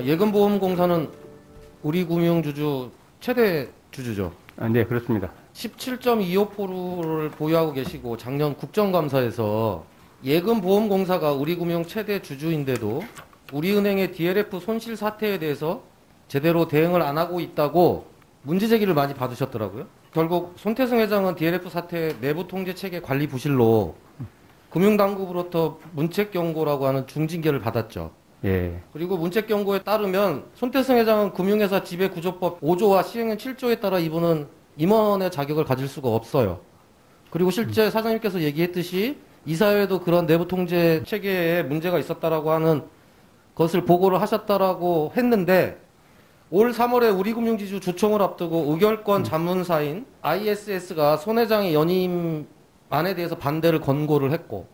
예금보험공사는 우리금융주주 최대 주주죠. 네, 그렇습니다. 17.25%를 보유하고 계시고 작년 국정감사에서 예금보험공사가 우리금융 최대 주주인데도 우리은행의 DLF 손실 사태에 대해서 제대로 대응을 안 하고 있다고 문제 제기를 많이 받으셨더라고요. 결국 손태승 회장은 DLF 사태 내부 통제 체계 관리 부실로 금융당국으로부터 문책 경고라고 하는 중징계를 받았죠. 예. 그리고 문책 경고에 따르면 손태승 회장은 금융회사 지배구조법 5조와 시행령 7조에 따라 이분은 임원의 자격을 가질 수가 없어요. 그리고 실제 사장님께서 얘기했듯이 이사회도 그런 내부 통제 체계에 문제가 있었다라고 하는 것을 보고를 하셨다라고 했는데 올 3월에 우리금융지주 주총을 앞두고 의결권 자문사인 ISS가 손 회장의 연임안에 대해서 반대를 권고를 했고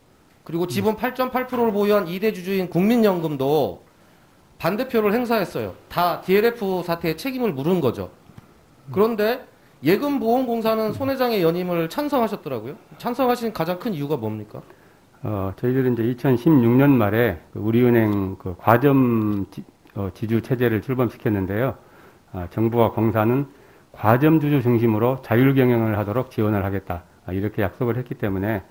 그리고 지분 8.8%를 보유한 2대 주주인 국민연금도 반대표를 행사했어요. 다 DLF 사태에 책임을 물은 거죠. 그런데 예금보험공사는 손 회장의 연임을 찬성하셨더라고요. 찬성하신 가장 큰 이유가 뭡니까? 저희들은 이제 2016년 말에 우리은행 과점 지주 체제를 출범시켰는데요. 정부와 공사는 과점 주주 중심으로 자율 경영을 하도록 지원을 하겠다. 이렇게 약속을 했기 때문에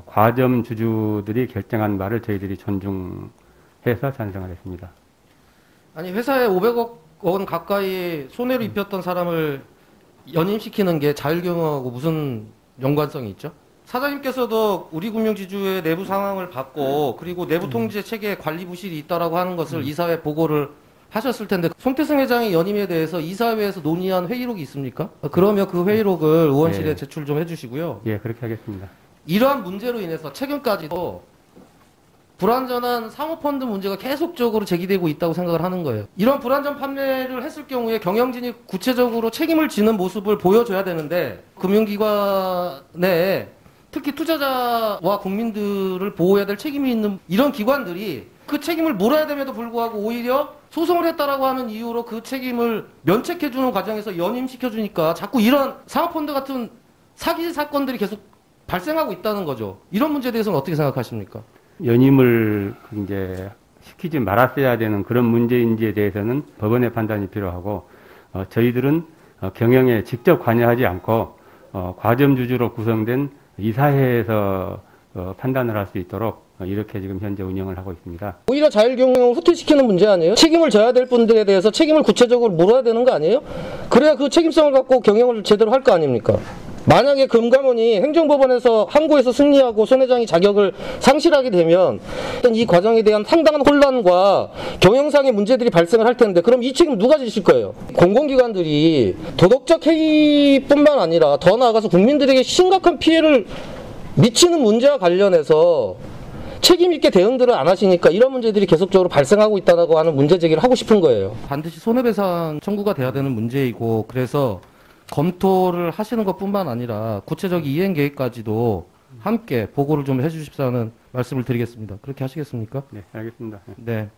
과점 주주들이 결정한 말을 저희들이 존중해서 찬성을 했습니다. 아니 회사에 500억 원 가까이 손해를 입혔던 사람을 연임시키는 게 자율 경영하고 무슨 연관성이 있죠? 사장님께서도 우리금융지주의 내부 상황을 봤고 그리고 내부 통제 체계에 관리 부실이 있다라고 하는 것을 이사회에 보고를 하셨을 텐데 손태승 회장의 연임에 대해서 이사회에서 논의한 회의록이 있습니까? 그러면 그 회의록을 의원실에 제출 좀 해주시고요. 예, 그렇게 하겠습니다. 이러한 문제로 인해서 최근까지도 불완전한 사모펀드 문제가 계속적으로 제기되고 있다고 생각을 하는 거예요. 이런 불완전 판매를 했을 경우에 경영진이 구체적으로 책임을 지는 모습을 보여줘야 되는데 금융기관 내에 특히 투자자와 국민들을 보호해야 될 책임이 있는 이런 기관들이 그 책임을 물어야 됨에도 불구하고 오히려 소송을 했다라고 하는 이유로 그 책임을 면책해주는 과정에서 연임시켜주니까 자꾸 이런 사모펀드 같은 사기 사건들이 계속 발생하고 있다는 거죠. 이런 문제에 대해서는 어떻게 생각하십니까? 연임을 이제 시키지 말았어야 되는 그런 문제인지에 대해서는 법원의 판단이 필요하고 저희들은 경영에 직접 관여하지 않고 과점 주주로 구성된 이사회에서 판단을 할 수 있도록 이렇게 지금 현재 운영을 하고 있습니다. 오히려 자율경영을 후퇴시키는 문제 아니에요? 책임을 져야 될 분들에 대해서 책임을 구체적으로 물어야 되는 거 아니에요? 그래야 그 책임성을 갖고 경영을 제대로 할 거 아닙니까? 만약에 금감원이 행정법원에서 항고에서 승리하고 손 회장이 자격을 상실하게 되면 이 과정에 대한 상당한 혼란과 경영상의 문제들이 발생을 할 텐데 그럼 이 책임 누가 지실 거예요? 공공기관들이 도덕적 해이뿐만 아니라 더 나아가서 국민들에게 심각한 피해를 미치는 문제와 관련해서 책임 있게 대응들을 안 하시니까 이런 문제들이 계속적으로 발생하고 있다고 하는 문제 제기를 하고 싶은 거예요. 반드시 손해배상 청구가 돼야 되는 문제이고 그래서 검토를 하시는 것뿐만 아니라 구체적 이행 계획까지도 함께 보고를 좀 해주십사는 말씀을 드리겠습니다. 그렇게 하시겠습니까? 네, 알겠습니다. 네.